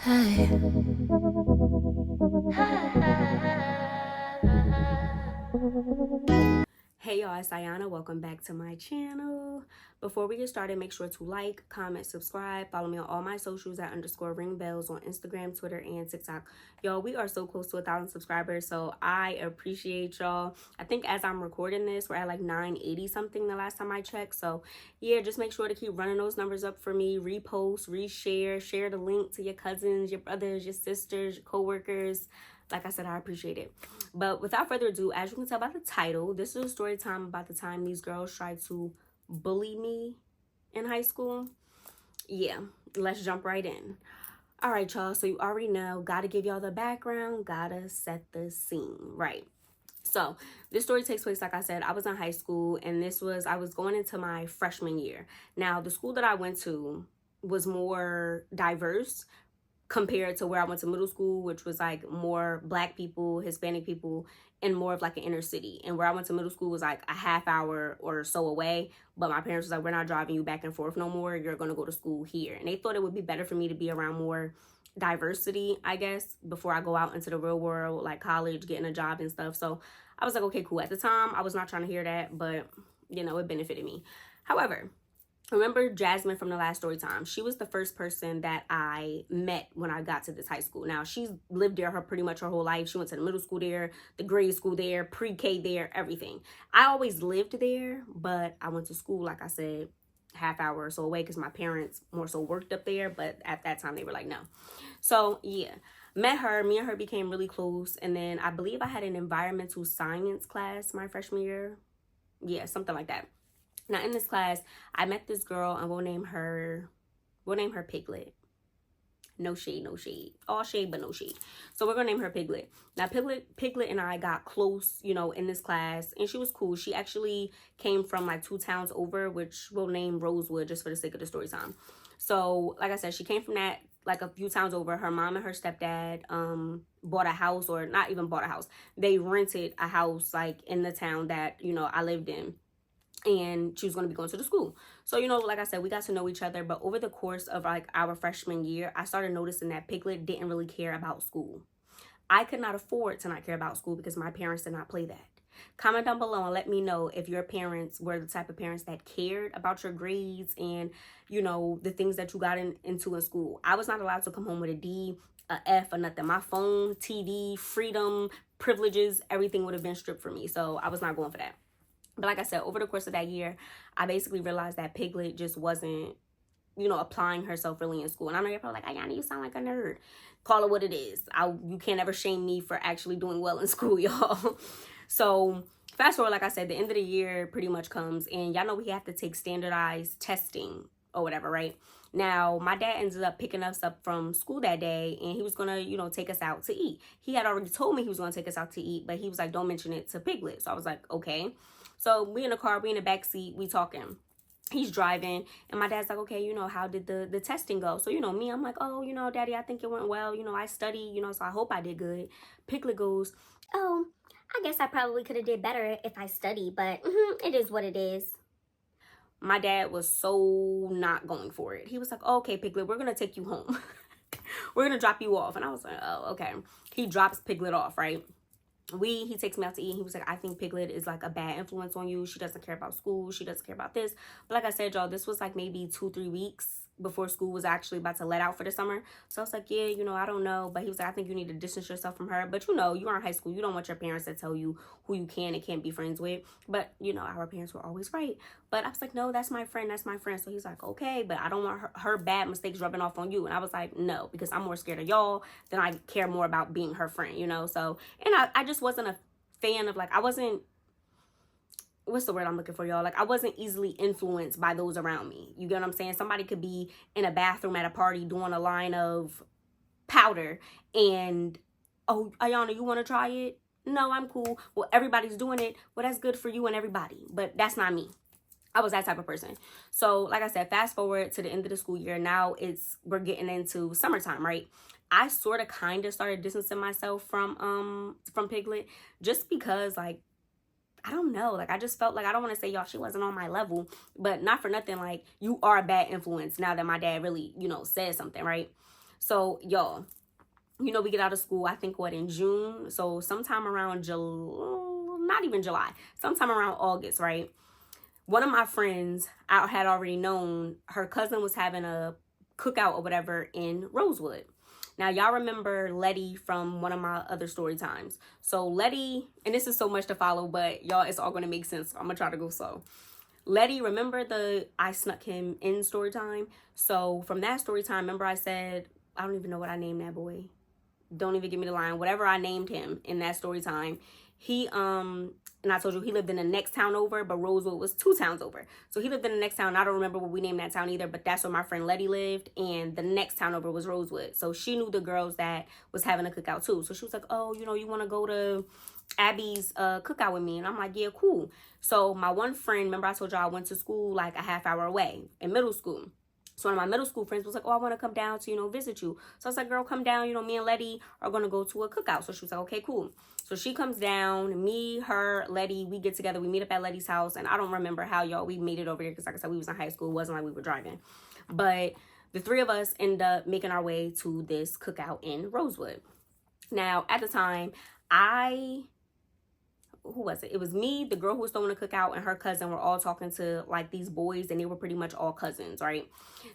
Hey. Hey y'all, it's Ayanna. Welcome back to my channel. Before we get started, make sure to like, comment, subscribe. Follow me on all my socials at _ringbells on Instagram, Twitter, and TikTok. Y'all, we are so close to 1,000 subscribers, so I appreciate y'all. I think as I'm recording this, we're at like 980 something the last time I checked. So yeah, just make sure to keep running those numbers up for me. Repost, reshare, share the link to your cousins, your brothers, your sisters, your coworkers. Like I said, I appreciate it. But without further ado, as you can tell by the title, this is a story time about the time these girls tried to bully me in high school. Yeah, let's jump right in. All right, y'all. So you already know, gotta give y'all the background, gotta set the scene, right? So this story takes place, like I said, I was in high school, and I was going into my freshman year. Now, the school that I went to was more diverse compared to where I went to middle school, which was like more Black people, Hispanic people, and more of like an inner city. And where I went to middle school was like a half hour or so away. But my parents was like, we're not driving you back and forth no more. You're going to go to school here. And they thought it would be better for me to be around more diversity, I guess, before I go out into the real world, like college, getting a job and stuff. So I was like, okay, cool. At the time, I was not trying to hear that, but you know, it benefited me. However, remember Jasmine from the last story time? She was the first person that I met when I got to this high school. Now, she's lived there pretty much her whole life. She went to the middle school there, the grade school there, pre-K there, everything. I always lived there, but I went to school, like I said, half hour or so away because my parents more so worked up there, but at that time they were like, no. So yeah, met her. Me and her became really close, and then I believe I had an environmental science class my freshman year. Yeah, something like that. Now in this class, I met this girl, and we'll name her Piglet. No shade, no shade. All shade, but no shade. So we're gonna name her Piglet. Now Piglet and I got close, you know, in this class, and she was cool. She actually came from like 2 towns over, which we'll name Rosewood just for the sake of the story time. So like I said, she came from that like a few towns over. Her mom and her stepdad bought a house, or not even bought a house. They rented a house like in the town that, you know, I lived in, and she was going to be going to the school. So, you know, like I said, we got to know each other. But over the course of like our freshman year, I started noticing that Piglet didn't really care about school. I could not afford to not care about school because my parents did not play that. Comment down below and let me know if your parents were the type of parents that cared about your grades and, you know, the things that you got into in school. I was not allowed to come home with a D, a F, or nothing. My phone, TV, freedom, privileges, everything would have been stripped from me. So I was not going for that. But like I said, over the course of that year, I basically realized that Piglet just wasn't, you know, applying herself really in school. And I know you're probably like, Ayanna, you sound like a nerd. Call it what it is. You can't ever shame me for actually doing well in school, y'all. So fast forward, like I said, the end of the year pretty much comes. And y'all know we have to take standardized testing or whatever, right? Now, my dad ended up picking us up from school that day, and he was going to, you know, take us out to eat. He had already told me he was going to take us out to eat, but he was like, don't mention it to Piglet. So I was like, okay. So we in the car, we in the back seat, we talking. He's driving, and my dad's like, okay, you know, how did the testing go? So, you know, me, I'm like, oh, you know, Daddy, I think it went well. You know, I studied, you know, so I hope I did good. Piglet goes, oh, I guess I probably could have did better if I studied, but it is what it is. My dad was so not going for it. He was like, oh, okay, Piglet, we're going to take you home. We're going to drop you off. And I was like, oh, okay. He drops Piglet off, right? He takes me out to eat, and he was like, I think Piglet is like a bad influence on you. She doesn't care about school. She doesn't care about this. But like I said, y'all, this was like maybe 2-3 weeks before school was actually about to let out for the summer. So I was like, yeah, you know, I don't know. But he was like, I think you need to distance yourself from her. But you know, you are in high school. You don't want your parents to tell you who you can and can't be friends with. But you know, our parents were always right. But I was like, no, that's my friend. That's my friend. So he's like, okay, but I don't want her bad mistakes rubbing off on you. And I was like, no, because I'm more scared of y'all than I care more about being her friend, you know? So, and I just wasn't a fan of, like, I wasn't, what's the word I'm looking for, y'all? Like, I wasn't easily influenced by those around me. You get what I'm saying? Somebody could be in a bathroom at a party doing a line of powder and, oh, Ayanna, you want to try it? No, I'm cool. Well, everybody's doing it. Well, that's good for you and everybody, but that's not me. I was that type of person. So like I said, fast forward to the end of the school year. Now we're getting into summertime, right? I sort of kind of started distancing myself from Piglet, just because, like, I don't know, like, I just felt like, I don't want to say, y'all, she wasn't on my level, but not for nothing, like, you are a bad influence now that my dad really, you know, said something, right? So, y'all, you know, we get out of school, I think, what, in June? So sometime around July, not even July, sometime around August, right? One of my friends, I had already known her cousin was having a cookout or whatever in Rosewood. Now, y'all remember Letty from one of my other story times. So Letty, and this is so much to follow, but y'all, it's all going to make sense. I'm going to try to go slow. Letty, remember the I snuck him in story time? So from that story time, remember I said, I don't even know what I named that boy. Don't even give me the line. Whatever I named him in that story time, he and I told you he lived in the next town over, but Rosewood was 2 towns over. So he lived in the next town. I don't remember what we named that town either, but that's where my friend Letty lived, and the next town over was Rosewood. So she knew the girls that was having a cookout too. So she was like, oh, you know, you want to go to Abby's cookout with me? And I'm like, yeah, cool. So my one friend, remember I told y'all I went to school like a half hour away in middle school. So one of my middle school friends was like, oh, I want to come down to, you know, visit you. So I was like, girl, come down. You know, me and Letty are going to go to a cookout. So she was like, okay, cool. So she comes down, me, her, Letty, we get together. We meet up at Letty's house. And I don't remember how, y'all, we made it over here because, like I said, we was in high school. It wasn't like we were driving. But the 3 of us end up making our way to this cookout in Rosewood. Now, at the time, who was it? It was me, the girl who was throwing the cookout, and her cousin were all talking to like these boys, and they were pretty much all cousins, right?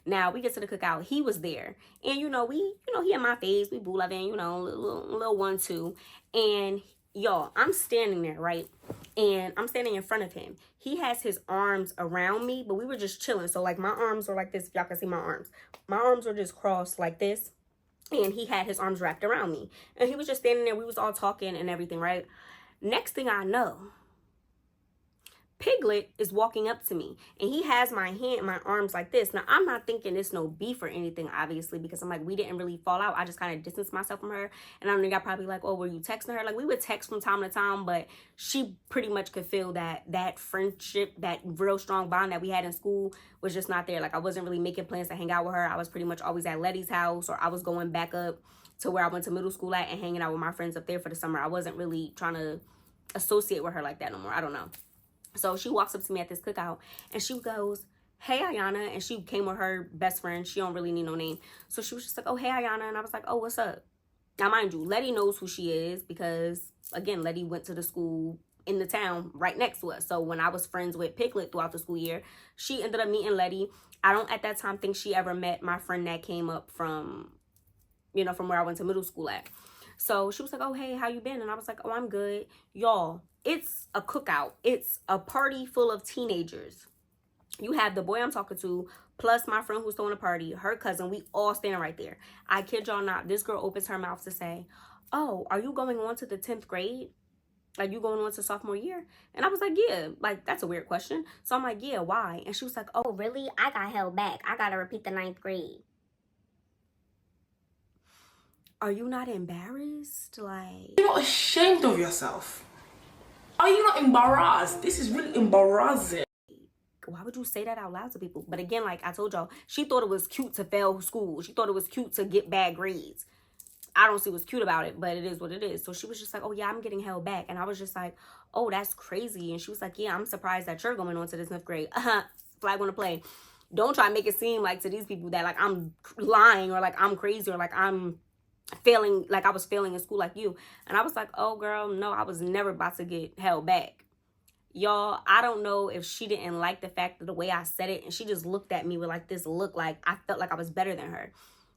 Now we get to the cookout, he was there, and you know, he in my face, we boo loving, you know, little 1-2, and y'all, I'm standing there, right? And I'm standing in front of him. He has his arms around me, but we were just chilling. So like my arms were like this, if y'all can see my arms. My arms were just crossed like this, and he had his arms wrapped around me, and he was just standing there. We was all talking and everything, right? Next thing I know, Piglet is walking up to me, and he has my arms like this. Now, I'm not thinking it's no beef or anything, obviously, because I'm like, we didn't really fall out. I just kind of distanced myself from her. And I know y'all probably like, oh, were you texting her? Like, we would text from time to time, but she pretty much could feel that friendship, that real strong bond that we had in school was just not there. Like, I wasn't really making plans to hang out with her. I was pretty much always at Letty's house, or I was going back up to where I went to middle school at and hanging out with my friends up there for the summer. I wasn't really trying to associate with her like that no more. I don't know. So she walks up to me at this cookout, and she goes, hey, Ayanna. And she came with her best friend. She don't really need no name. So she was just like, oh, hey, Ayanna. And I was like, oh, what's up? Now, mind you, Letty knows who she is because, again, Letty went to the school in the town right next to us. So when I was friends with Piglet throughout the school year, she ended up meeting Letty. I don't at that time think she ever met my friend that came up from, you know, from where I went to middle school at. So she was like, oh, hey, how you been? And I was like, oh, I'm good. Y'all, it's a cookout. It's a party full of teenagers. You have the boy I'm talking to, plus my friend who's throwing a party, her cousin, we all standing right there. I kid y'all not, this girl opens her mouth to say, oh, are you going on to the 10th grade? Like, you going on to sophomore year? And I was like, yeah. Like, that's a weird question. So I'm like, yeah, why? And she was like, oh, Really? I got held back. I got to repeat the 9th grade. are you not embarrassed? Like, You're not ashamed of yourself. Are you not embarrassed? This is really embarrassing. why would you say that out loud to people? But again, like I told y'all, she thought it was cute to fail school. She thought it was cute to get bad grades. I don't see what's cute about it, but it is what it is. So she was just like, oh, yeah, I'm getting held back. And I was just like, oh, that's crazy. And she was like, yeah, I'm surprised that you're going on to this 9th grade. Flag on the play. Don't try to make it seem like to these people that like I'm lying or like I'm crazy or like I'm failing, like I was failing in school like you. And I was like, oh, girl, no, I was never about to get held back. Y'all, I don't know if she didn't like the fact of the way I said it, and she just looked at me with like this look like I felt like I was better than her.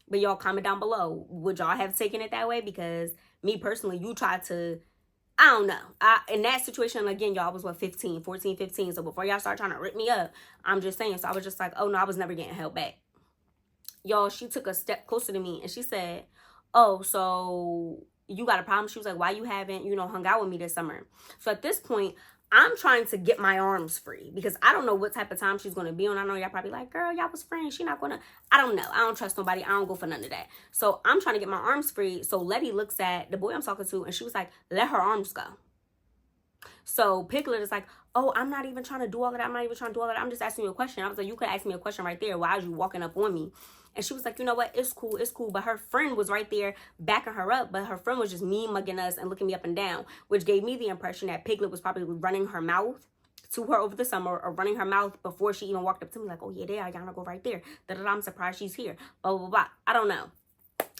But y'all comment down below, would y'all have taken it that way? Because me personally, you tried to, I don't know. In that situation, again, y'all was what, 14, 15. So before y'all start trying to rip me up, I'm just saying. So I was just like, oh no, I was never getting held back. Y'all, she took a step closer to me and she said, oh, so you got a problem? She was like, why you haven't, you know, hung out with me this summer? So at this point, I'm trying to get my arms free because I don't know what type of time she's going to be on. I know y'all probably like, girl, y'all was friends. She not going to, I don't know. I don't trust nobody. I don't go for none of that. So I'm trying to get my arms free. So Letty looks at the boy I'm talking to and she was like, let her arms go. So Piglet is like, oh, I'm not even trying to do all of that. I'm not even trying to do all of that. I'm just asking you a question. I was like, you could ask me a question right there. Why are you walking up on me? And she was like, you know what? It's cool. It's cool. But her friend was right there backing her up. But her friend was just mean mugging us and looking me up and down, which gave me the impression that Piglet was probably running her mouth to her over the summer or running her mouth before she even walked up to me like, oh, yeah, there, Ayanna, go right there. I'm surprised she's here. Blah, blah, blah. I don't know.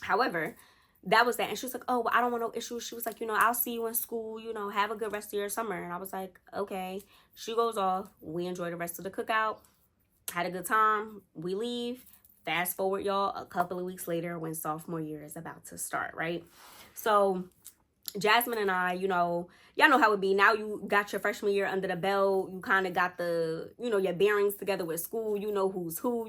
However, that was that. And she was like, oh, well, I don't want no issues. She was like, I'll see you in school, have a good rest of your summer. And I was like, okay. She goes off. We enjoy the rest of the cookout. Had a good time. We leave. Fast forward, y'all, a couple of weeks later when sophomore year is about to start, right? So Jasmine and I, y'all know how it be. Now you got your freshman year under the belt. You kind of got the, your bearings together with school. You know who's who.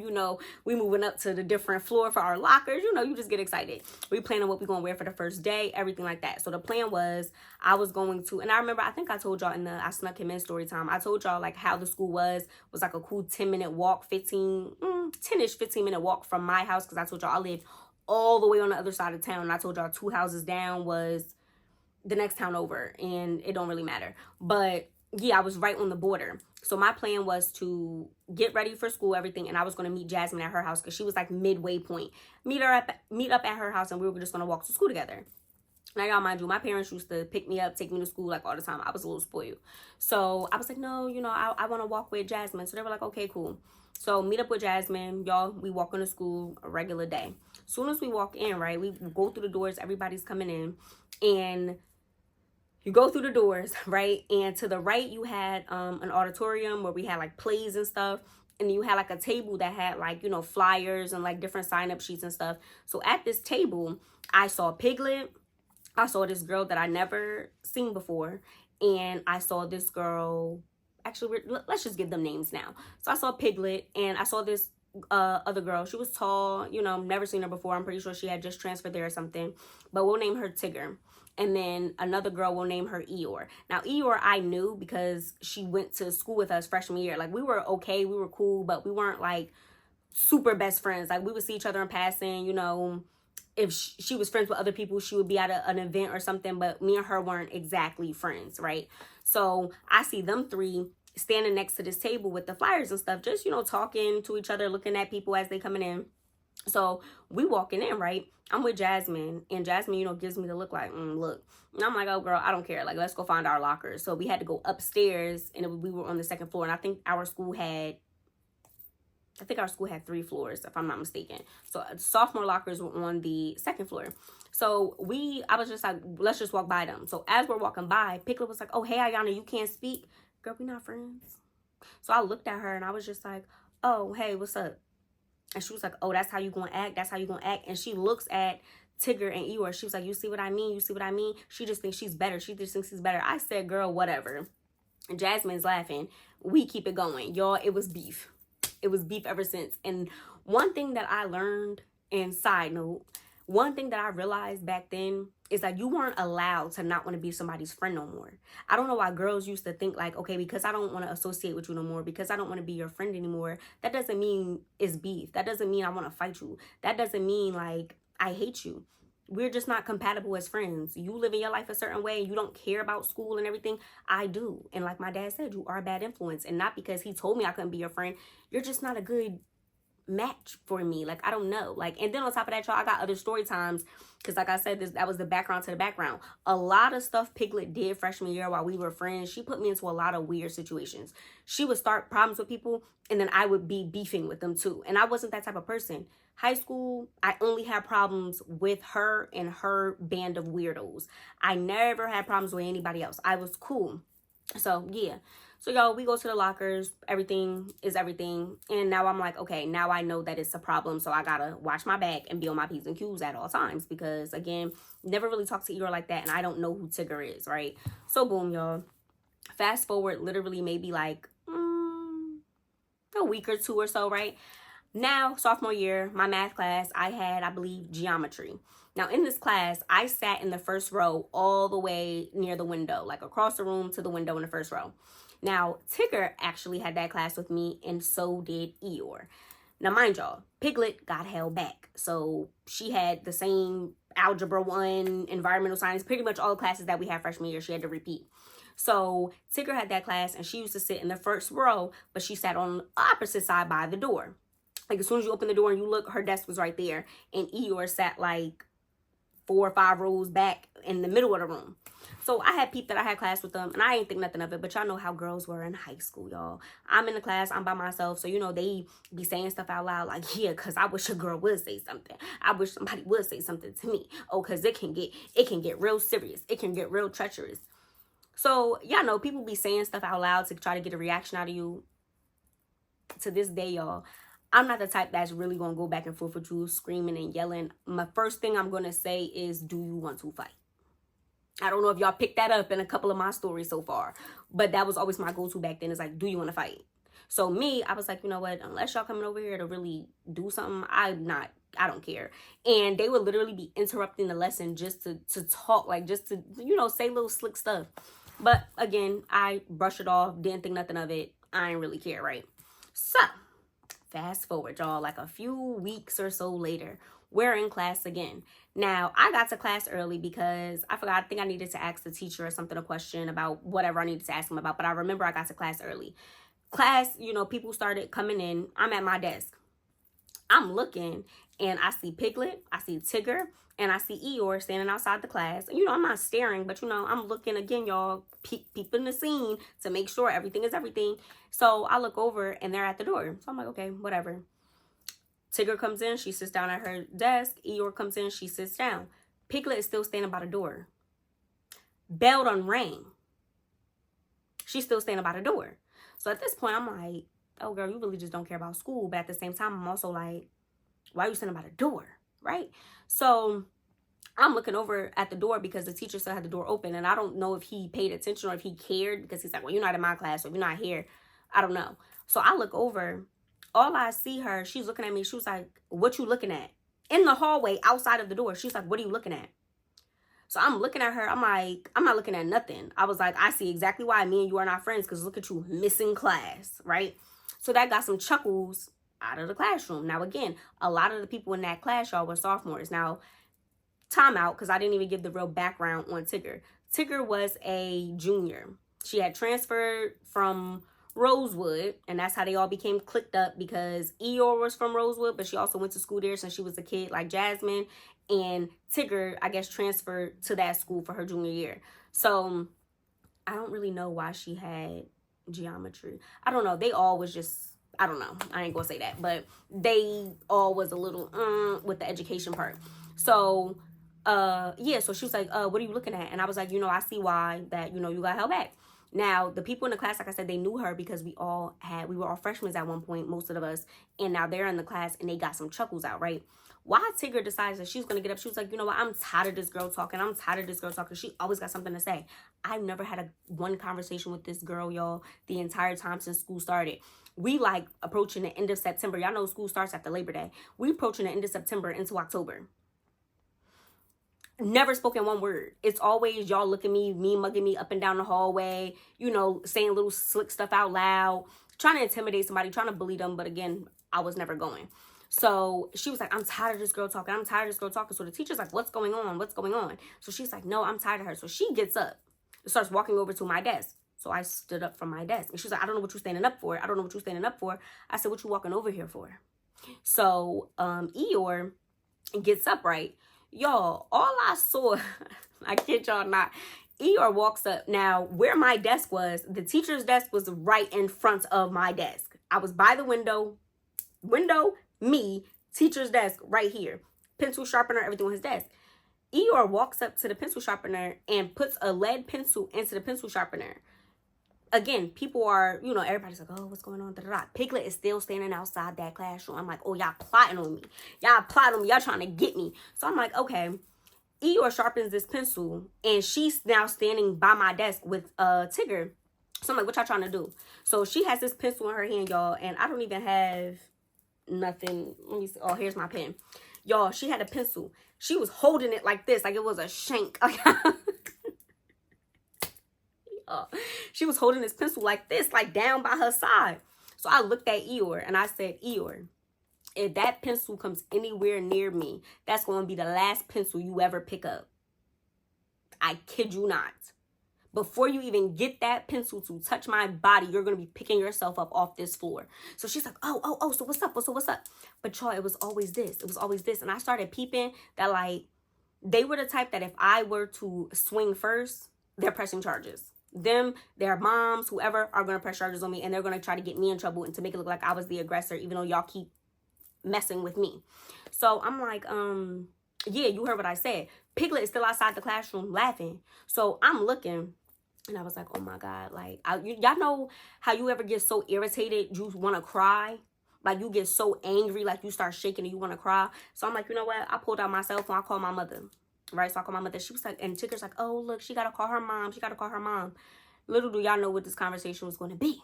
We moving up to the different floor for our lockers. You just get excited. We planning what we going to wear for the first day, everything like that. So the plan was I was going to, and I remember, I think I told y'all I snuck him in story time. I told y'all like how the school was like a cool 10-minute walk, 10-ish, 15-minute walk from my house. Because I told y'all I lived all the way on the other side of town. And I told y'all 2 houses down was the next town over, and it don't really matter. But yeah, I was right on the border. So my plan was to get ready for school, everything, and I was going to meet Jasmine at her house because she was like midway point. Meet up at her house, and we were just going to walk to school together. Now, y'all, mind you, my parents used to pick me up, take me to school like all the time. I was a little spoiled. So I was like, no, I want to walk with Jasmine. So they were like, okay, cool. So meet up with Jasmine, y'all. We walk into school a regular day. As soon as we walk in, right, we go through the doors. Everybody's coming in, and you go through the doors, right? And to the right, you had an auditorium where we had like plays and stuff. And you had like a table that had like, flyers and like different sign-up sheets and stuff. So at this table, I saw Piglet. I saw this girl that I never seen before. And I saw this girl, actually, let's just give them names now. So I saw Piglet, and I saw this other girl. She was tall, never seen her before. I'm pretty sure she had just transferred there or something. But we'll name her Tigger. And then another girl, we'll name her Eeyore. Now, Eeyore, I knew because she went to school with us freshman year. Like, we were okay, we were cool, but we weren't, like, super best friends. Like, we would see each other in passing, If she was friends with other people, she would be at an event or something, but me and her weren't exactly friends, right? So I see them three standing next to this table with the flyers and stuff, just, talking to each other, looking at people as they coming in. So we walking in, right? I'm with Jasmine, and Jasmine, gives me the look like, look. And I'm like, oh, girl, I don't care. Like, let's go find our lockers. So we had to go upstairs, and we were on the second floor. And I think our school had 3 floors, if I'm not mistaken. So sophomore lockers were on the second floor. So I was just like, let's just walk by them. So as we're walking by, Piglet was like, oh, hey, Ayanna, you can't speak? Girl, we not friends. So I looked at her, and I was just like, oh, hey, what's up? And she was like, oh, that's how you gonna act? That's how you gonna act? And she looks at Tigger and Eeyore. She was like, you see what I mean? You see what I mean? She just thinks she's better. She just thinks she's better. I said, girl, whatever. And Jasmine's laughing. We keep it going. Y'all, it was beef. It was beef ever since. And one thing that I learned, and side note, one thing that I realized back then is that you weren't allowed to not want to be somebody's friend no more. I don't know why girls used to think like, okay, because I don't want to associate with you no more, because I don't want to be your friend anymore, that doesn't mean it's beef. That doesn't mean I want to fight you. That doesn't mean like I hate you. We're just not compatible as friends. You live in your life a certain way and you don't care about school and everything. I do. And like my dad said, you are a bad influence. And not because he told me I couldn't be your friend. You're just not a good match for me. Like, I don't know. Like, and then on top of that, y'all, I got other story times because like I said, that was the background to the background. A lot of stuff Piglet did freshman year while we were friends. She put me into a lot of weird situations. She would start problems with people, and then I would be beefing with them too. And I wasn't that type of person. High school, I only had problems with her and her band of weirdos. I never had problems with anybody else. I was cool. So yeah. So y'all, we go to the lockers, everything is everything. And now I'm like, okay, now I know that it's a problem. So I gotta watch my back and be on my P's and Q's at all times. Because again, never really talked to Eeyore like that. And I don't know who Tigger is, right? So boom, y'all. Fast forward literally maybe like a week or two or so, right? Now, sophomore year, my math class, I had, I believe, geometry. Now, in this class, I sat in the first row all the way near the window, like across the room to the window in the first row. Now, Tigger actually had that class with me, and so did Eeyore. Now, mind y'all, Piglet got held back. So she had the same Algebra 1, Environmental Science, pretty much all the classes that we had freshman year, she had to repeat. So Tigger had that class, and she used to sit in the first row, but she sat on the opposite side by the door. Like, as soon as you open the door and you look, her desk was right there. And Eeyore sat, like, 4 or 5 rows back in the middle of the room. So I had peeped that I had class with them, and I ain't think nothing of it. But y'all know how girls were in high school, y'all. I'm in the class, I'm by myself. So, you know, they be saying stuff out loud like, yeah, because I wish a girl would say something. I wish somebody would say something to me. Oh, because it can get real serious. It can get real treacherous. So, y'all know, people be saying stuff out loud to try to get a reaction out of you. To this day, y'all, I'm not the type that's really going to go back and forth with you screaming and yelling. My first thing I'm going to say is, do you want to fight? I don't know if y'all picked that up in a couple of my stories so far, but that was always my go-to back then. Is like, do you want to fight? So me, I was like, you know what? Unless y'all coming over here to really do something, I don't care. And they would literally be interrupting the lesson just to talk, like just to, you know, say little slick stuff. But again, I brushed it off, didn't think nothing of it. I didn't really care, right? So fast forward, y'all, like a few weeks or so later, we're in class again. Now, I got to class early because I forgot. I think I needed to ask the teacher or something, a question about whatever I needed to ask him about. But I remember I got to class early. Class, you know, people started coming in. I'm at my desk. I'm looking, and I see Piglet, I see Tigger, and I see Eeyore standing outside the class. You know, I'm not staring, but, you know, I'm looking again, y'all, peeping the scene to make sure everything is everything. So I look over, and they're at the door. So I'm like, okay, whatever. Tigger comes in, she sits down at her desk. Eeyore comes in, she sits down. Piglet is still standing by the door. Bell done rang. She's still standing by the door. So at this point, I'm like, oh, girl, you really just don't care about school. But at the same time, I'm also like, why are you standing by the door, right? So I'm looking over at the door because the teacher still had the door open. And I don't know if he paid attention or if he cared, because he's like, well, you're not in my class, so if you're not here, I don't know. So I look over. All I see her, she's looking at me. She was like, what you looking at? In the hallway, outside of the door. She's like, what are you looking at? So I'm looking at her. I'm like, I'm not looking at nothing. I was like, I see exactly why me and you are not friends, because look at you missing class, right? So that got some chuckles out of the classroom. Now, again, a lot of the people in that class, y'all, were sophomores. Now, time out, because I didn't even give the real background on Tigger. Tigger was a junior. She had transferred from Rosewood, and that's how they all became clicked up, because Eeyore was from Rosewood, but she also went to school there since she was a kid, like Jasmine. And Tigger, I guess, transferred to that school for her junior year. So I don't really know why she had geometry. I don't know. They all was just, I don't know. I ain't gonna say that, but they all was a little with the education part. So yeah, so she was like, what are you looking at? And I was like, you know, I see why that, you know, you got held back. Now, the people in the class, like I said, they knew her because we were all freshmen at one point, most of us, and now they're in the class and they got some chuckles out, right? Why Tigger decides that she's going to get up, she was like, you know what, I'm tired of this girl talking. I'm tired of this girl talking. She always got something to say. I've never had one conversation with this girl, y'all, the entire time since school started. We like approaching the end of September. Y'all know school starts after Labor Day. We approaching the end of September into October. Never spoken one word. It's always y'all looking me mugging me up and down the hallway, you know, saying little slick stuff out loud, trying to intimidate somebody, trying to bully them. But again, I was never going. So she was like, I'm tired of this girl talking. I'm tired of this girl talking. So the teacher's like, what's going on? What's going on? So she's like, no, I'm tired of her. So she gets up and starts walking over to my desk. So I stood up from my desk. And she's like, I don't know what you're standing up for. I don't know what you're standing up for. I said, what you walking over here for? So Eeyore gets up, right? Y'all, all I saw, I kid y'all not, Eeyore walks up. Now, where my desk was, the teacher's desk was right in front of my desk. I was by the window, me, teacher's desk right here. Pencil sharpener, everything on his desk. Eeyore walks up to the pencil sharpener and puts a lead pencil into the pencil sharpener. Again, people are, you know, everybody's like, oh, what's going on? Da-da-da. Piglet is still standing outside that classroom. I'm like, oh, y'all plotting on me. Y'all plotting on me. Y'all trying to get me. So I'm like, okay. Eeyore sharpens this pencil, and she's now standing by my desk with Tigger. So I'm like, what y'all trying to do? So she has this pencil in her hand, y'all, and I don't even have nothing. Let me see. Oh, here's my pen. Y'all, she had a pencil. She was holding it like this, like it was a shank. She was holding this pencil like this, like down by her side. So I looked at Eeyore and I said, Eeyore, if that pencil comes anywhere near me, that's going to be the last pencil you ever pick up. I kid you not. Before you even get that pencil to touch my body, you're going to be picking yourself up off this floor. So she's like, oh, so what's up? So what's up? But y'all, it was always this. It was always this. And I started peeping that, like, they were the type that if I were to swing first, they're pressing charges. Them, their moms, whoever, are going to press charges on me, and they're going to try to get me in trouble and to make it look like I was the aggressor, even though y'all keep messing with me. So I'm like, yeah, you heard what I said. Piglet is still outside the classroom laughing. So I'm looking, and I was like, oh my God, like, y'all know how you ever get so irritated you want to cry? Like, you get so angry, like you start shaking and you want to cry. So I'm like, you know what? I pulled out my cell phone. I called my mother. Right? So I called my mother. She was like, and Ticker's like, oh, look, she got to call her mom. She got to call her mom. Little do y'all know what this conversation was going to be.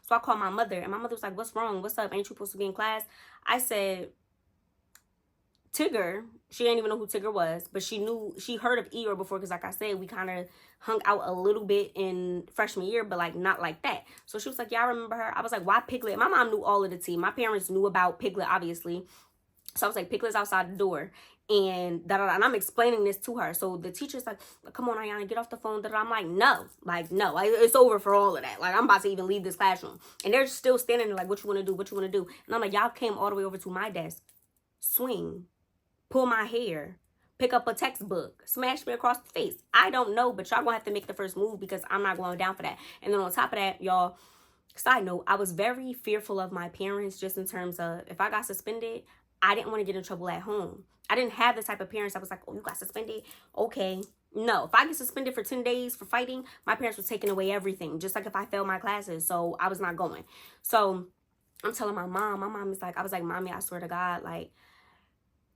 So I called my mother, and my mother was like, what's wrong? What's up? Ain't you supposed to be in class? I said, Tigger, she didn't even know who Tigger was, but she heard of Eeyore before, because like I said, we kind of hung out a little bit in freshman year, but like not like that. So she was like, yeah, I remember her. I was like, why Piglet? My mom knew all of the tea. My parents knew about Piglet, obviously. So I was like, Piglet's outside the door. And and I'm explaining this to her. So the teacher's like, come on, Ayanna, get off the phone. I'm like, no, it's over for all of that. Like, I'm about to even leave this classroom. And they're still standing there like, what you want to do? What you want to do? And I'm like, y'all came all the way over to my desk, swing, pull my hair, pick up a textbook, smash me across the face. I don't know, but y'all gonna have to make the first move, because I'm not going down for that. And then on top of that, y'all, side note, I was very fearful of my parents, just in terms of if I got suspended, I didn't want to get in trouble at home. I didn't have the type of parents I was like, oh, you got suspended? Okay. No, if I get suspended for 10 days for fighting, my parents were taking away everything, just like if I failed my classes. So I was not going. So I'm telling my mom is like, I was like, Mommy, I swear to God, like,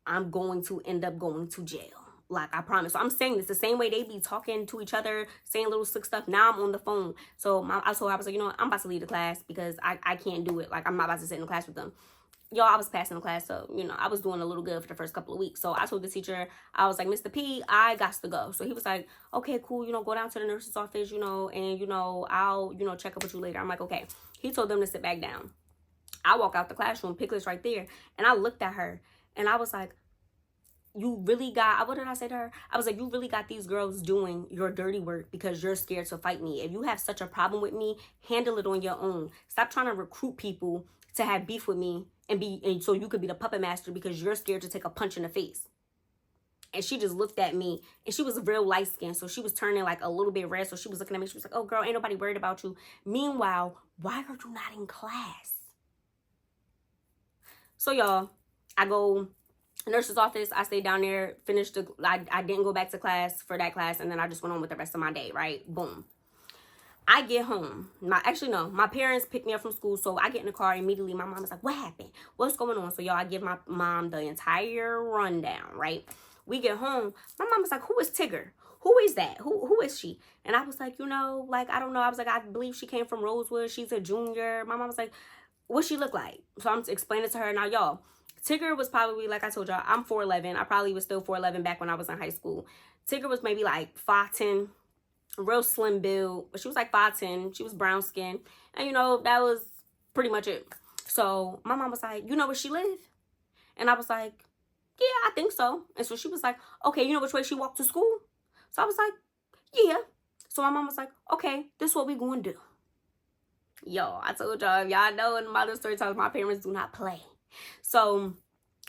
I'm going to end up going to jail. Like, I promise. So I'm saying this the same way they be talking to each other, saying little slick stuff. Now I'm on the phone. So I was like, you know what? I'm about to leave the class, because I can't do it. Like, I'm not about to sit in the class with them. Y'all, I was passing the class, so, you know, I was doing a little good for the first couple of weeks. So I told the teacher, I was like, Mr. P, I got to go. So he was like, okay, cool, you know, go down to the nurse's office, you know, and, you know, I'll, you know, check up with you later. I'm like, okay. He told them to sit back down. I walk out the classroom, Piglet's right there, and I looked at her, and I was like, you really got, what did I say to her? I was like, you really got these girls doing your dirty work because you're scared to fight me. If you have such a problem with me, handle it on your own. Stop trying to recruit people to have beef with me and so you could be the puppet master because you're scared to take a punch in the face. And she just looked at me, and she was real light skinned, so she was turning like a little bit red. So she was looking at me. She was like, oh girl, ain't nobody worried about you. Meanwhile, why are you not in class? So y'all, I go nurse's office. I stayed down there, finished I didn't go back to class for that class, and then I just went on with the rest of my day, right? Boom. I get home. My parents picked me up from school, so I get in the car immediately. My mom was like, what happened? What's going on? So y'all, I give my mom the entire rundown, right? We get home. My mom was like, who is Tigger? Who is that? Who is she? And I was like, you know, like, I don't know. I was like, I believe she came from Rosewood. She's a junior. My mom was like, what she look like? So I'm explaining to her. Now, y'all, Tigger was probably, like I told y'all, I'm 4'11". I probably was still 4'11" back when I was in high school. Tigger was maybe like 5'10", real slim build, but she was like 5'10". She was brown skin, and you know, that was pretty much it. So my mom was like, you know where she live? And I was like, yeah, I think so. And so she was like, okay, you know which way she walked to school? So I was like, yeah. So my mom was like, okay, this is what we gonna do. Yo, I told y'all, y'all know in my little story times, my parents do not play. So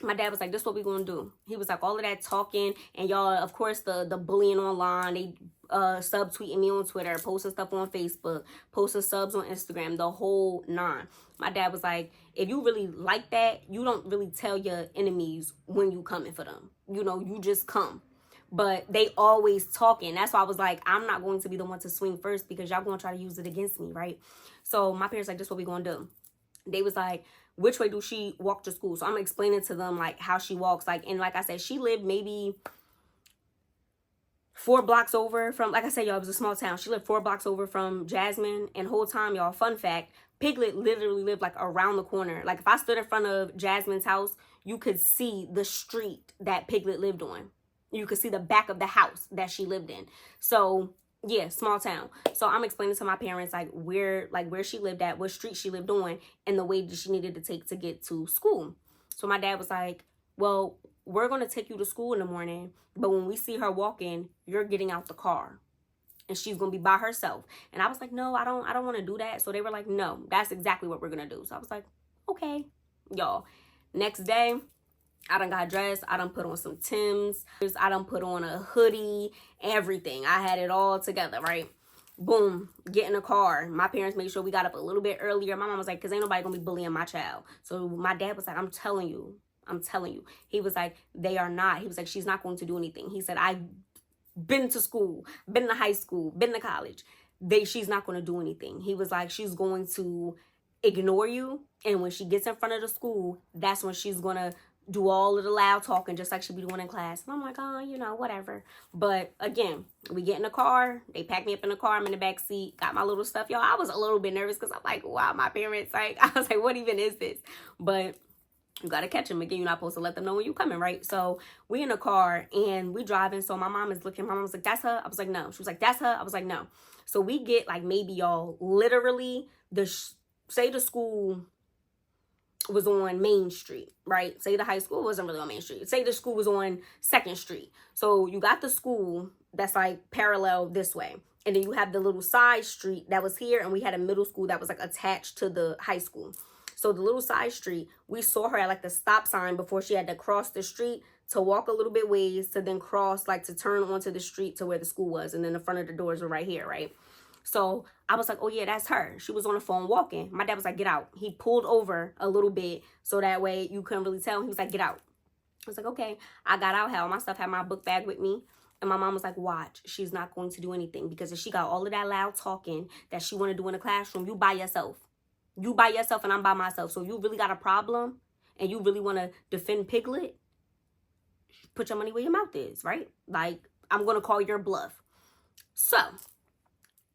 my dad was like, this is what we gonna do. He was like, all of that talking, and y'all, of course, the bullying online, they subtweeting me on Twitter, posting stuff on Facebook, posting subs on Instagram, the whole nine. My dad was like, if you really like that, you don't really tell your enemies when you coming for them. You know, you just come. But they always talking. That's why I was like, I'm not going to be the one to swing first, because y'all gonna try to use it against me, right? So my parents like, this is what we gonna do. They was like, which way do she walk to school? So I'm explaining to them like how she walks. Like, and like I said, she lived maybe 4 blocks over from, like I said, y'all, it was a small town. She lived 4 blocks over from Jasmine. And whole time, y'all, fun fact, Piglet literally lived like around the corner. Like, if I stood in front of Jasmine's house, you could see the street that Piglet lived on. You could see the back of the house that she lived in. So yeah, small town. So I'm explaining to my parents like where she lived at, what street she lived on, and the way that she needed to take to get to school. So my dad was like, well, we're going to take you to school in the morning, but when we see her walking, you're getting out the car and she's going to be by herself. And I was like, no, I don't want to do that. So they were like, no, that's exactly what we're going to do. So I was like, okay. Y'all, next day, I done got dressed. I done put on some Timbs. I done put on a hoodie, everything. I had it all together, right? Boom, get in the car. My parents made sure we got up a little bit earlier. My mom was like, because ain't nobody gonna be bullying my child. So my dad was like, I'm telling you. He was like, they are not. He was like, she's not going to do anything. He said, I've been to school, been to high school, been to college. She's not going to do anything. He was like, she's going to ignore you. And when she gets in front of the school, that's when she's going to do all of the loud talking, just like she be doing in class. And I'm like, oh, you know, whatever. But again, we get in the car. They pack me up in the car. I'm in the back seat. Got my little stuff. Y'all, I was a little bit nervous because I'm like, wow, my parents, like, I was like, what even is this? But you got to catch them. Again, you're not supposed to let them know when you're coming, right? So we in the car and we driving. So my mom is looking. My mom was like, that's her. I was like, no. She was like, that's her. I was like, no. So we get like maybe y'all literally say the school was on Main Street, right? Say the high school wasn't really on Main Street. Say the school was on 2nd Street. So you got the school that's like parallel this way. And then you have the little side street that was here. And we had a middle school that was like attached to the high school. So the little side street, we saw her at like the stop sign before she had to cross the street to walk a little bit ways to then cross, like to turn onto the street to where the school was. And then the front of the doors were right here, right? So I was like, oh yeah, that's her. She was on the phone walking. My dad was like, get out. He pulled over a little bit so that way you couldn't really tell. He was like, get out. I was like, okay. I got out, had all my stuff, had my book bag with me. And my mom was like, watch, she's not going to do anything. Because if she got all of that loud talking that she want to do in the classroom, you by yourself. You by yourself and I'm by myself. So you really got a problem and you really want to defend Piglet, put your money where your mouth is, right? Like, I'm going to call your bluff. So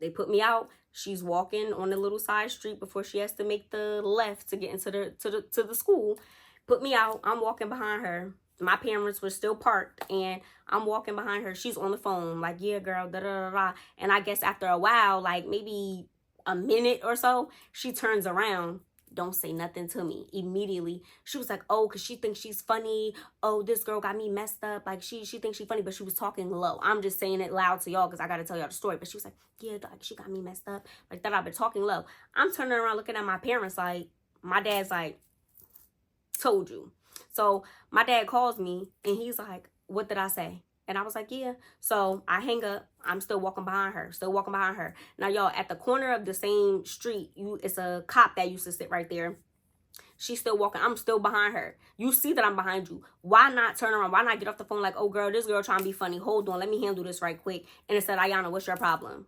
they put me out. She's walking on the little side street before she has to make the left to get into the school. Put me out. I'm walking behind her. My parents were still parked and I'm walking behind her. She's on the phone like, yeah, girl, da da da da. And I guess after a while, like maybe a minute or so, she turns around. Don't say nothing to me. Immediately, she was like, oh, because she thinks she's funny. Oh, this girl got me messed up. Like, she thinks she's funny, but she was talking low. I'm just saying it loud to y'all because I got to tell y'all the story. But she was like, yeah, like, she got me messed up. Like, that I've been talking low. I'm turning around looking at my parents like, my dad's like, told you. So my dad calls me and he's like, what did I say? And I was like, yeah. So I hang up. I'm still walking behind her. Now, y'all, at the corner of the same street, it's a cop that used to sit right there. She's still walking. I'm still behind her. You see that I'm behind you. Why not turn around? Why not get off the phone like, oh, girl, this girl trying to be funny. Hold on. Let me handle this right quick. And it said, Ayanna, what's your problem?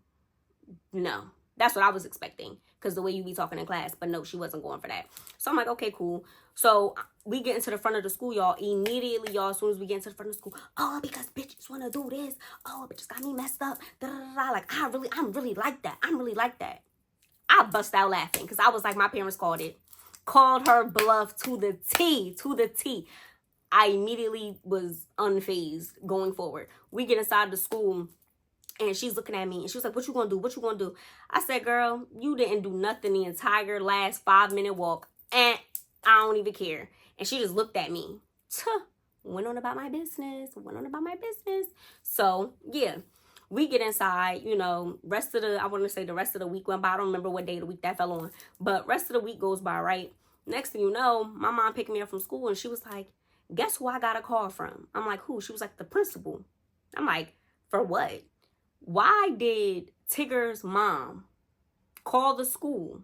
No. That's what I was expecting because the way you be talking in class. But no, she wasn't going for that. So I'm like, okay, cool. So we get into the front of the school, y'all. Immediately, y'all, as soon as we get into the front of the school, oh, because bitches want to do this. Oh, bitches got me messed up. Da, da, da, da. Like, I'm really like that. I bust out laughing because I was like, my parents called it. Called her bluff to the T. I immediately was unfazed going forward. We get inside the school. And she's looking at me and she was like, what you gonna do? I said, girl, you didn't do nothing the entire last 5-minute walk. And I don't even care. And she just looked at me. Went on about my business. So, yeah. We get inside, you know, the rest of the week went by. I don't remember what day of the week that fell on. But rest of the week goes by, right? Next thing you know, my mom picked me up from school and she was like, guess who I got a call from? I'm like, who? She was like, the principal. I'm like, for what? Why did Tigger's mom call the school?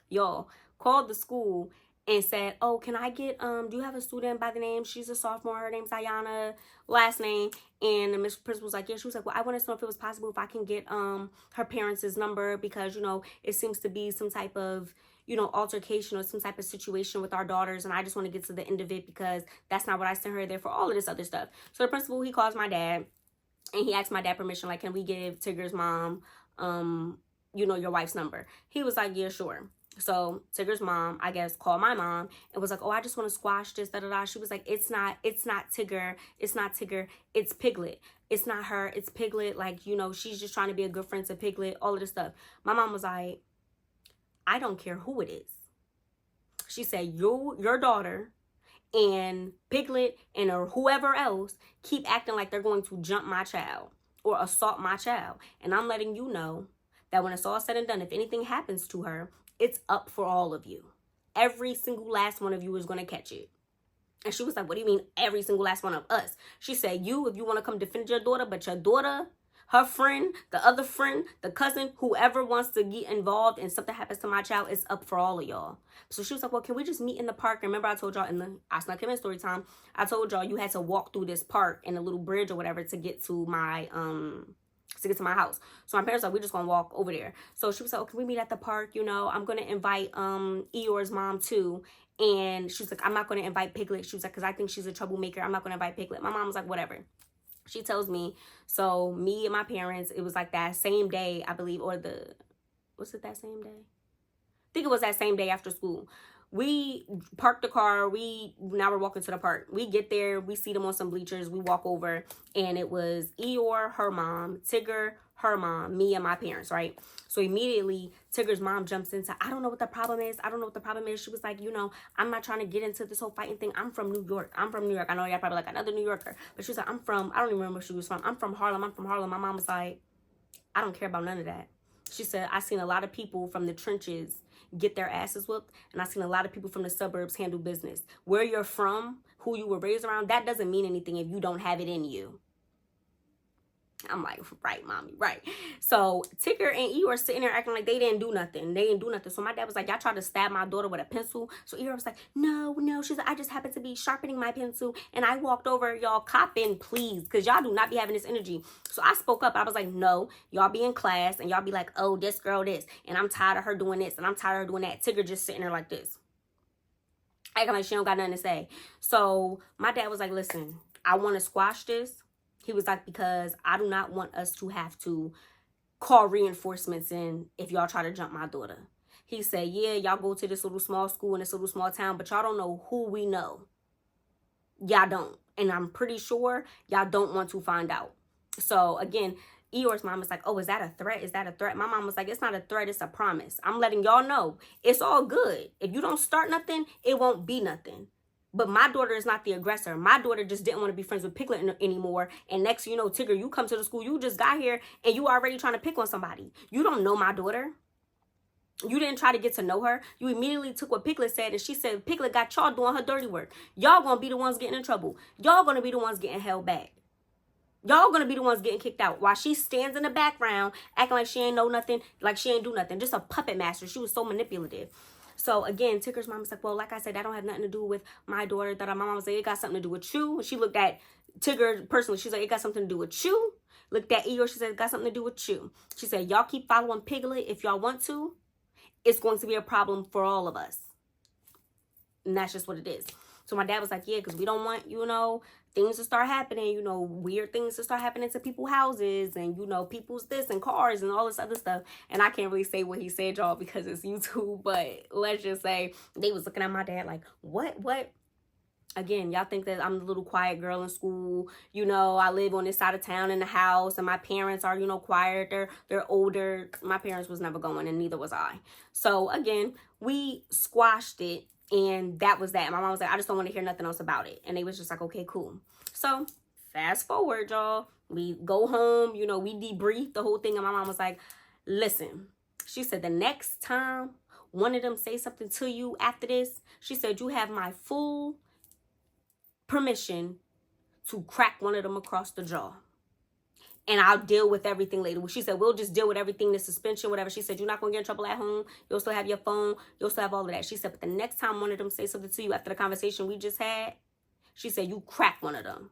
Y'all, called the school and said, oh, can I get, do you have a student by the name? She's a sophomore. Her name's Ayanna, last name. And the Miss Principal was like, yeah. She was like, well, I want to know if it was possible if I can get her parents' number because, you know, it seems to be some type of, you know, altercation or some type of situation with our daughters. And I just want to get to the end of it because that's not what I sent her there for, all of this other stuff. So the principal, he calls my dad. And he asked my dad permission, like, can we give Tigger's mom, you know, your wife's number? He was like, yeah, sure. So Tigger's mom, I guess, called my mom and was like, oh, I just want to squash this, da da da. She was like, it's not Tigger. It's Piglet. It's not her. It's Piglet. Like, you know, she's just trying to be a good friend to Piglet, all of this stuff. My mom was like, I don't care who it is. She said, your daughter and Piglet and or whoever else keep acting like they're going to jump my child or assault my child. And I'm letting you know that when it's all said and done, if anything happens to her, it's up for all of you. Every single last one of you is going to catch it. And she was like, what do you mean every single last one of us? She said, if you want to come defend your daughter, but your daughter, her friend, the other friend, the cousin, whoever wants to get involved and something happens to my child, it's up for all of y'all. So she was like, well, can we just meet in the park? Remember I told y'all in the I Snuck Him In story time, I told y'all you had to walk through this park in a little bridge or whatever to get to my house. So my parents were like, we're just gonna walk over there. So she was like, oh, can we meet at the park? You know, I'm gonna invite Eeyore's mom too. And she was like, I'm not gonna invite Piglet. She was like, because I think she's a troublemaker. I'm not gonna invite Piglet. My mom was like, whatever. She tells me, so me and my parents, it was like that same day, I believe, or was it that same day? I think it was that same day after school. We parked the car. Now we're walking to the park. We get there. We see them on some bleachers. We walk over, and it was Eeyore, her mom, Tigger, her mom, me, and my parents, right? So immediately, Tigger's mom jumps into, I don't know what the problem is. I don't know what the problem is. She was like, you know, I'm not trying to get into this whole fighting thing. I'm from New York. I know y'all probably like another New Yorker. But she was like, I don't even remember where she was from. I'm from Harlem. My mom was like, I don't care about none of that. She said, I seen a lot of people from the trenches get their asses whooped, and I seen a lot of people from the suburbs handle business. Where you're from, who you were raised around, that doesn't mean anything if you don't have it in you. I'm like, right, mommy, right. So Tigger and Eeyore sitting there acting like they didn't do nothing. So my dad was like, y'all tried to stab my daughter with a pencil. So Eeyore was like, no. She's like, I just happened to be sharpening my pencil and I walked over. Y'all cop in, please, because y'all do not be having this energy. So I spoke up. I was like, no, y'all be in class and y'all be like, oh, this girl this. And I'm tired of her doing this and I'm tired of her doing that. Tigger just sitting there like this, acting like she don't got nothing to say. So my dad was like, listen, I want to squash this. He was like, because I do not want us to have to call reinforcements in if y'all try to jump my daughter. He said, yeah, y'all go to this little small school in this little small town, but y'all don't know who we know. Y'all don't. And I'm pretty sure y'all don't want to find out. So again, Eeyore's mom was like, oh, is that a threat? Is that a threat? My mom was like, it's not a threat. It's a promise. I'm letting y'all know it's all good. If you don't start nothing, it won't be nothing. But my daughter is not the aggressor. My daughter just didn't want to be friends with Piglet anymore. And next you know, Tigger, you come to the school, you just got here and you already trying to pick on somebody. You don't know my daughter. You didn't try to get to know her. You immediately took what Piglet said and she said, Piglet got y'all doing her dirty work. Y'all gonna be the ones getting in trouble. Y'all gonna be the ones getting held back. Y'all gonna be the ones getting kicked out while she stands in the background acting like she ain't know nothing, like she ain't do nothing. Just a puppet master. She was so manipulative. So again, Tigger's mom was like, well, like I said, that don't have nothing to do with my daughter. That my mom was like, it got something to do with you. She looked at Tigger personally. She's like, it got something to do with you. Looked at Eeyore. She said, it got something to do with you. She said, y'all keep following Piglet if y'all want to. It's going to be a problem for all of us. And that's just what it is. So my dad was like, yeah, because we don't want, you know, things to start happening, you know, weird things to start happening to people's houses and, you know, people's this and cars and all this other stuff. And I can't really say what he said, y'all, because it's YouTube. But let's just say they was looking at my dad like, what? Again, y'all think that I'm the little quiet girl in school. You know, I live on this side of town in the house and my parents are, you know, quiet. They're older. My parents was never going and neither was I. So again, we squashed it. And that was that. My mom was like, I just don't want to hear nothing else about it. And they was just like, okay, cool. So fast forward, y'all. We go home, you know, we debrief the whole thing. And my mom was like, listen, she said, the next time one of them say something to you after this, she said, you have my full permission to crack one of them across the jaw. And I'll deal with everything later. She said, we'll just deal with everything, the suspension, whatever. She said, you're not going to get in trouble at home. You'll still have your phone. You'll still have all of that. She said, but the next time one of them say something to you after the conversation we just had, she said, you crack one of them.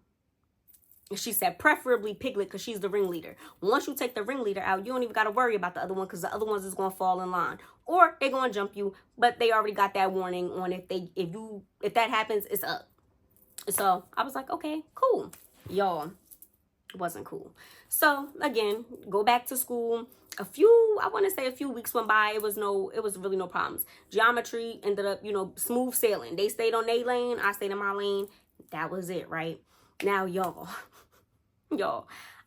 And she said, preferably Piglet because she's the ringleader. Once you take the ringleader out, you don't even got to worry about the other one because the other ones is going to fall in line. Or they're going to jump you, but they already got that warning on if that happens, it's up. So I was like, okay, cool. Y'all, wasn't cool. So again, go back to school. A few weeks went by. It was really no problems. Geometry ended up, you know, smooth sailing. They stayed on their lane. I stayed in my lane. That was it, right? Now, y'all,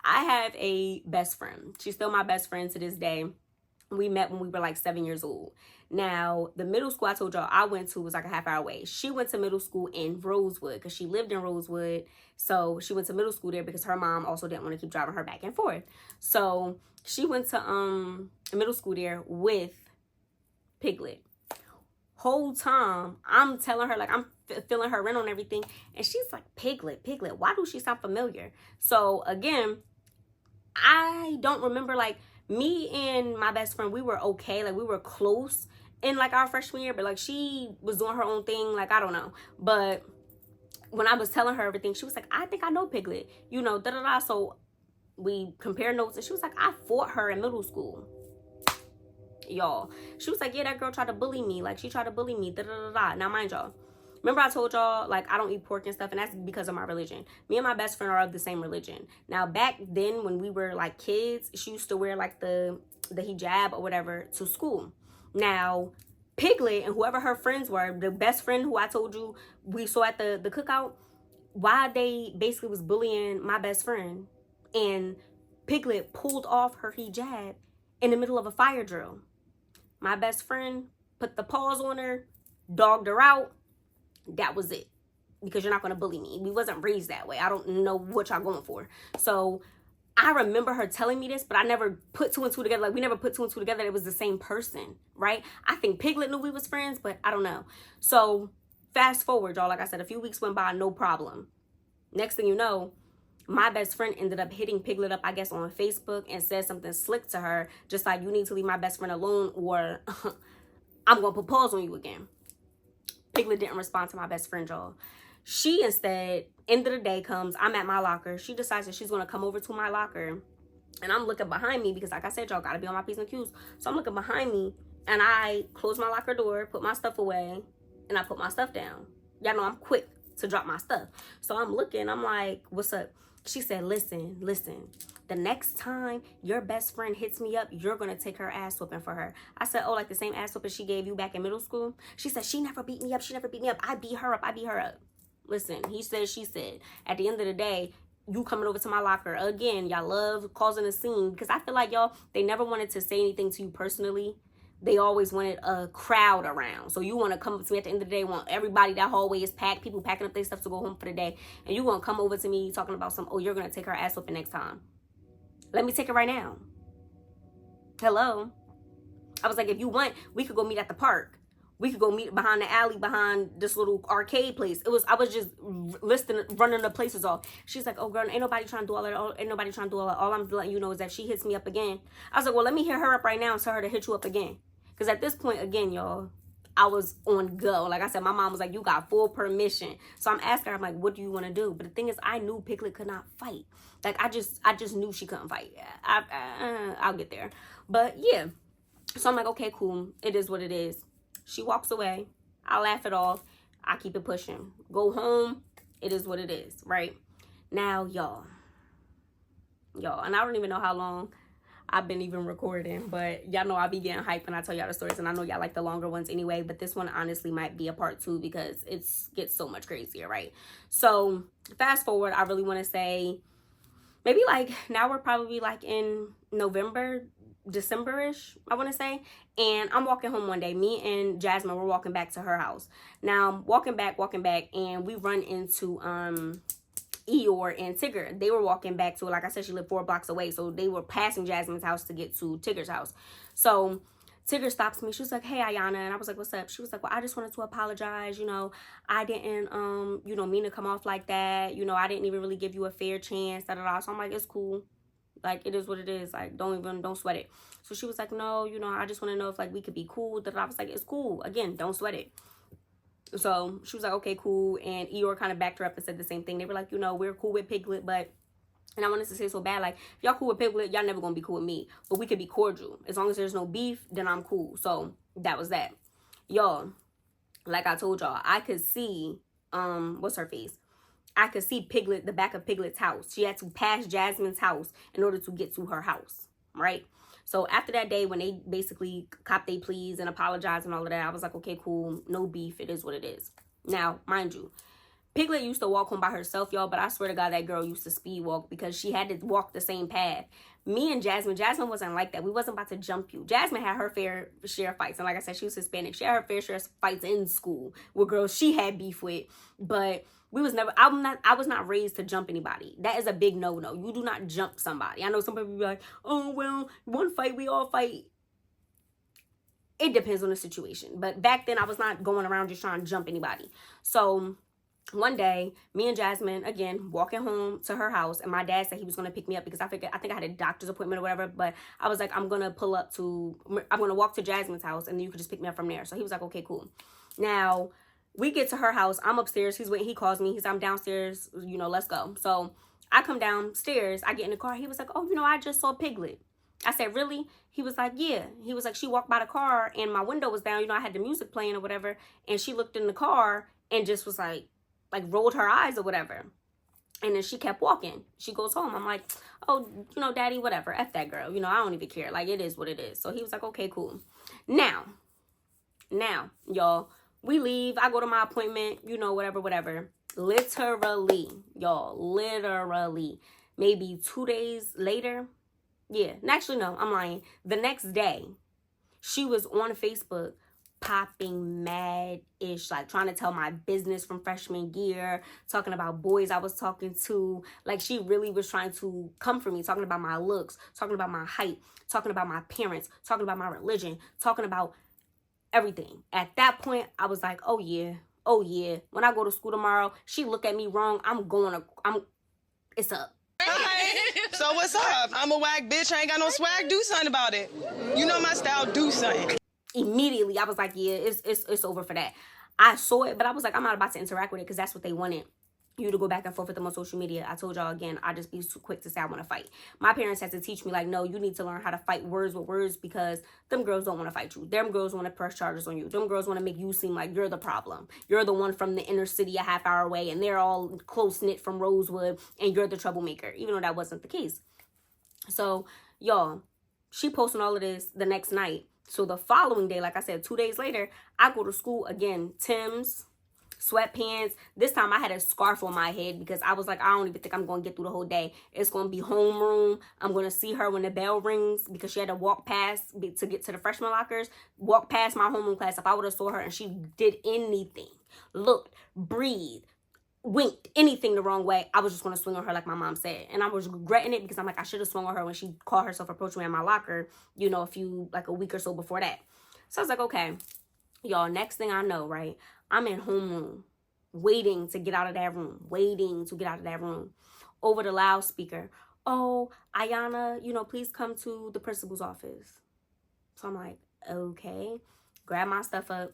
I have a best friend. She's still my best friend to this day. We met when we were like 7 years old. Now, the middle school I told y'all I went to was like a half hour away. She went to middle school in Rosewood because she lived in Rosewood. So she went to middle school there because her mom also didn't want to keep driving her back and forth. So she went to middle school there with Piglet. Whole time I'm telling her, like, I'm filling her in on everything. And she's like, Piglet, why do she sound familiar? So again, I don't remember, like, me and my best friend, we were okay. Like, we were close in, like, our freshman year. But, like, she was doing her own thing. Like, I don't know. But when I was telling her everything, she was like, I think I know Piglet. You know, da-da-da. So we compared notes. And she was like, I fought her in middle school. Y'all. She was like, yeah, that girl tried to bully me. Like, she tried to bully me. Da-da-da-da. Now, mind y'all. Remember I told y'all, like, I don't eat pork and stuff, and that's because of my religion. Me and my best friend are of the same religion. Now, back then, when we were, like, kids, she used to wear, like, the hijab or whatever to school. Now, Piglet and whoever her friends were, the best friend who I told you we saw at the cookout, why they basically was bullying my best friend, and Piglet pulled off her hijab in the middle of a fire drill. My best friend put the paws on her, dogged her out. That was it. Because you're not going to bully me. We wasn't raised that way. I don't know what y'all going for. So I remember her telling me this, but I never put two and two together. Like, we never put two and two together. It was the same person, right? I think Piglet knew we was friends, but I don't know. So fast forward, y'all. Like I said, a few weeks went by, no problem. Next thing you know, my best friend ended up hitting Piglet up, I guess, on Facebook and said something slick to her. Just like, you need to leave my best friend alone or I'm going to put paws on you again. Piglet didn't respond to my best friend, y'all. She instead, end of the day comes, I'm at my locker. She decides that she's going to come over to my locker. And I'm looking behind me because, like I said, y'all got to be on my P's and Q's. So I'm looking behind me and I close my locker door, put my stuff away, and I put my stuff down. Y'all know I'm quick to drop my stuff. So I'm looking, I'm like, what's up? She said, listen. The next time your best friend hits me up, you're going to take her ass whooping for her. I said, oh, like the same ass whooping she gave you back in middle school? She said, she never beat me up. I beat her up. Listen, he said, she said. At the end of the day, you coming over to my locker. Again, y'all love causing a scene. Because I feel like, y'all, they never wanted to say anything to you personally. They always wanted a crowd around. So you want to come up to me at the end of the day, want everybody, that hallway is packed, people packing up their stuff to go home for the day. And you going to come over to me talking about some, oh, you're going to take her ass whooping next time. Let me take it right now. Hello. I was like, if you want, we could go meet at the park. We could go meet behind the alley, behind this little arcade place. I was just running the places off. She's like, oh, girl, ain't nobody trying to do all that. Ain't nobody trying to do all that. All I'm letting you know is that she hits me up again. I was like, well, let me hit her up right now and tell her to hit you up again. Because at this point, again, y'all, I was on go. Like I said, my mom was like, you got full permission. So I'm asking her, I'm like, what do you want to do? But the thing is, I knew Piglet could not fight. Like, I just knew she couldn't fight. I'll get there. But yeah. So I'm like, okay, cool. It is what it is. She walks away. I laugh it off. I keep it pushing. Go home. It is what it is, right? Now, y'all, and I don't even know how long I've been even recording, but y'all know I be getting hyped when I tell y'all the stories, and I know y'all like the longer ones anyway, but this one honestly might be a part 2 because it gets so much crazier, right? So fast forward, I really want to say maybe like now we're probably like in November, December-ish, I want to say. And I'm walking home one day. Me and Jasmine, we're walking back to her house. Now, walking back, and we run into Eeyore and Tigger. They were walking back to, like I said, she lived 4 blocks away. So they were passing Jasmine's house to get to Tigger's house. So Tigger stops me. She was like, hey, Ayanna. And I was like, what's up? She was like, well, I just wanted to apologize. You know, I didn't, mean to come off like that. You know, I didn't even really give you a fair chance. So I'm like, it's cool. Like, it is what it is. Like, don't sweat it. So she was like, no, I just want to know if, like, we could be cool. I was like, it's cool. Again, don't sweat it. So she was like, okay, cool. And Eeyore kind of backed her up and said the same thing. They were like, we're cool with Piglet, but, and I wanted to say so bad, like, if y'all cool with Piglet, y'all never going to be cool with me. But we could be cordial. As long as there's no beef, then I'm cool. So that was that. Y'all, like I told y'all, I could see, what's her face? I could see Piglet, the back of Piglet's house. She had to pass Jasmine's house in order to get to her house, right? So after that day, when they basically copped they pleas and apologized and all of that, I was like, okay, cool, no beef. It is what it is. Now, mind you, Piglet used to walk home by herself, y'all, but I swear to God, that girl used to speed walk because she had to walk the same path. Me and Jasmine wasn't like that. We wasn't about to jump you. Jasmine had her fair share of fights. And like I said, she was Hispanic. She had her fair share of fights in school with girls she had beef with. But I was not raised to jump anybody. That is a big no-no. You do not jump somebody. I know some people be like, oh, well, one fight, we all fight. it depends on the situation. But back then I was not going around just trying to jump anybody. So one day, me and Jasmine, again, walking home to her house, and my dad said he was going to pick me up because I think I had a doctor's appointment or whatever, but I was like, I'm going to walk to Jasmine's house, and then you could just pick me up from there. So he was like, okay, cool. Now, we get to her house. I'm upstairs. He's waiting. He calls me. He's I'm downstairs. You know, let's go. So I come downstairs. I get in the car. He was like, oh, you know, I just saw Piglet. I said, really? He was like, yeah. He was like, she walked by the car, and my window was down. You know, I had the music playing or whatever, and she looked in the car and just was like rolled her eyes or whatever. And then she kept walking. She goes home. I'm like, oh, you know, daddy, whatever. F that girl. You know, I don't even care. Like, it is what it is. So he was like, okay, cool. Now, y'all, we leave. I go to my appointment, you know, whatever. Literally, y'all, literally, maybe 2 days later. Yeah, actually, no, I'm lying. The next day, she was on Facebook popping mad-ish, like trying to tell my business from freshman year, talking about boys I was talking to. Like, she really was trying to come for me, talking about my looks, talking about my height, talking about my parents, talking about my religion, talking about everything. At that point, I was like, oh yeah. When I go to school tomorrow, she look at me wrong, it's up. So what's up? I'm a whack bitch. I ain't got no swag. Do something about it. You know my style. Do something. Immediately, I was like, yeah, it's over for that. I saw it, but I was like, I'm not about to interact with it because that's what they wanted you to go back and forth with them on social media. I told y'all again, I just be too quick to say I want to fight. My parents had to teach me, like, no, you need to learn how to fight words with words because them girls don't want to fight you. Them girls want to press charges on you. Them girls want to make you seem like you're the problem. You're the one from the inner city a half hour away, and they're all close-knit from Rosewood, and you're the troublemaker, even though that wasn't the case. So, y'all, she posted all of this the next night. So the following day, like I said, 2 days later, I go to school again. Tim's, sweatpants. This time I had a scarf on my head because I was like, I don't even think I'm going to get through the whole day. It's going to be homeroom. I'm going to see her when the bell rings because she had to walk past to get to the freshman lockers, walk past my homeroom class. If I would have saw her and she did anything, looked, breathed, winked, anything the wrong way, I was just going to swing on her like my mom said. And I was regretting it because I'm like, I should have swung on her when she called herself approaching me in my locker, you know, a week or so before that. So I was like, okay, y'all, next thing I know, right, I'm in homeroom, waiting to get out of that room, over the loudspeaker. Oh, Ayanna, you know, please come to the principal's office. So I'm like, okay, grab my stuff up.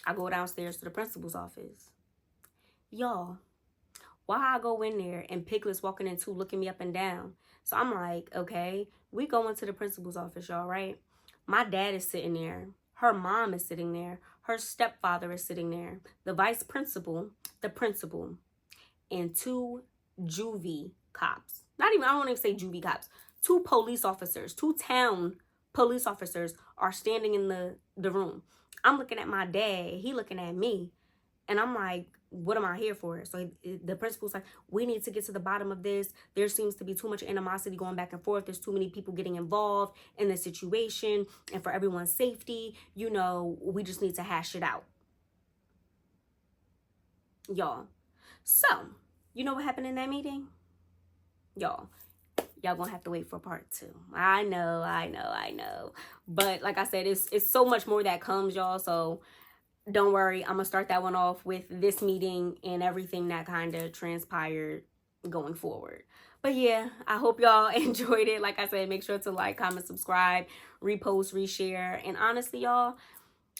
I go downstairs to the principal's office. Y'all, why I go in there and Piglet's walking in too, looking me up and down. So I'm like, okay, we go into the principal's office, y'all, right? My dad is sitting there. Her mom is sitting there. Her stepfather is sitting there. The vice principal, the principal, and two juvie cops. I don't even say juvie cops. Two police officers, two town police officers are standing in the room. I'm looking at my dad. He looking at me. And I'm like, what am I here for? So the principal's like, we need to get to the bottom of this. There seems to be too much animosity going back and forth. There's too many people getting involved in the situation. And for everyone's safety, you know, we just need to hash it out. Y'all. So, you know what happened in that meeting? Y'all gonna have to wait for part 2. I know. But like I said, it's so much more that comes, y'all. So don't worry, I'm gonna start that one off with this meeting and everything that kind of transpired going forward. But yeah, I hope y'all enjoyed it. Like I said, make sure to like, comment, subscribe, repost, reshare. And honestly, y'all,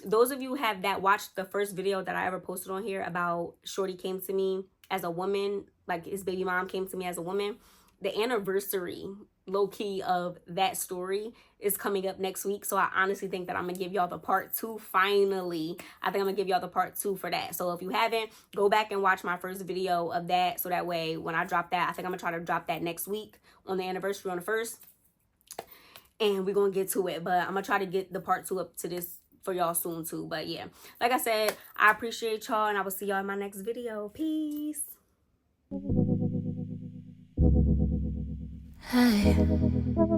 those of you that watched the first video that I ever posted on here about Shorty came to me as a woman, like his baby mom came to me as a woman, the anniversary low-key of that story is coming up next week. So I honestly think that I'm gonna give y'all the part 2 finally. I think I'm gonna give y'all the part 2 for that. So if you haven't, go back and watch my first video of that, so that way when I drop that, I think I'm gonna try to drop that next week on the anniversary on the 1st, and we're gonna get to it. But I'm gonna try to get the part 2 up to this for y'all soon too. But yeah, like I said, I appreciate y'all, and I will see y'all in my next video. Peace. Hi.